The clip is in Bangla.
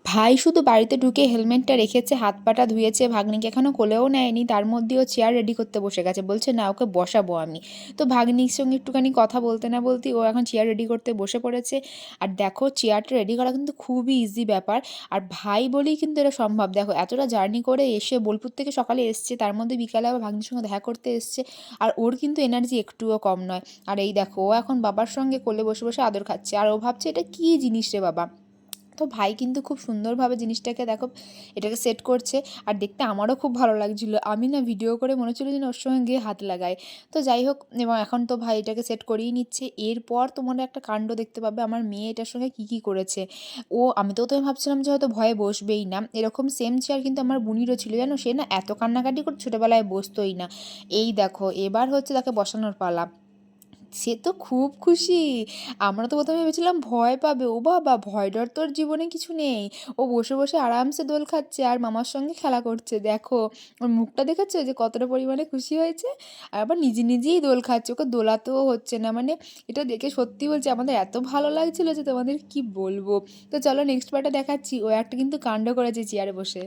ভাই শুধু বাড়িতে ঢুকে হেলমেটটা রেখেছে, হাত পাটা ধুয়েছে, ভাগ্নিকে এখনও কোলেও নেয়নি, তার মধ্যেও চেয়ার রেডি করতে বসে গেছে, বলছে না ওকে বসাবো আমি। তো ভাগ্নির সঙ্গে একটুখানি কথা বলতে না বলতেই ও এখন চেয়ার রেডি করতে বসে পড়েছে। আর দেখো চেয়ারটা রেডি করা কিন্তু খুবই ইজি ব্যাপার। আর ভাই বলেই কিন্তু এটা সম্ভব। দেখো এতটা জার্নি করে এসে বোলপুর থেকে সকালে এসছে, তার মধ্যে বিকালে আবার ভাগ্নির সঙ্গে দেখা করতে এসছে। আর ওর কিন্তু এনার্জি একটুও কম নয়। আর এই দেখো ও এখন বাবার সঙ্গে কোলে বসে বসে আদর খাচ্ছে, আর ও ভাবছে এটা কী জিনিস রে বাবা। তো ভাই কিন্তু খুব সুন্দরভাবে জিনিসটাকে দেখো এটাকে সেট করছে। আর দেখতে আমারও খুব ভালো লাগছিল, আমি না ভিডিও করে মনে হচ্ছিলো যেন ওর সঙ্গে গিয়ে হাত লাগাই। তো যাই হোক, এবং এখন তো ভাই এটাকে সেট করেই নিচ্ছে। এরপর তোমরা একটা কাণ্ড দেখতে পাবে আমার মেয়ে এটার সঙ্গে কী কী করেছে। আমি তো প্রথমে ভাবছিলাম যে হয়তো ভয়ে বসবেই না, এরকম সেম চেয়ার কিন্তু আমার বুনিরও ছিল জানো, সে না এত কান্নাকাটি করে ছোটোবেলায় বসতোই না। এই দেখো এবার হচ্ছে তাকে বসানোর পালা। সে তো খুব খুশি। আমরা তো প্রথমে ভেবেছিলাম ভয় পাবে। ও বাবা! ভয় ডর তো ওর জীবনে কিছু নেই। ও বসে বসে আরামসে দোল খাচ্ছে আর মামার সঙ্গে খেলা করছে। দেখো ওর মুখটা দেখেছো যে কতটা পরিমাণে খুশি হয়েছে? আর আবার নিজে নিজেই দোল খাচ্ছে। ওকে দোলাতেও হচ্ছে না। মানে এটা দেখে সত্যি বলছি আমাদের এত ভালো লাগছিল যে তোমাদের কি বলবো। তো চলো নেক্সট পার্টে দেখাচ্ছি। ও একটা কিন্তু কাণ্ড করেছে চেয়ারে বসে।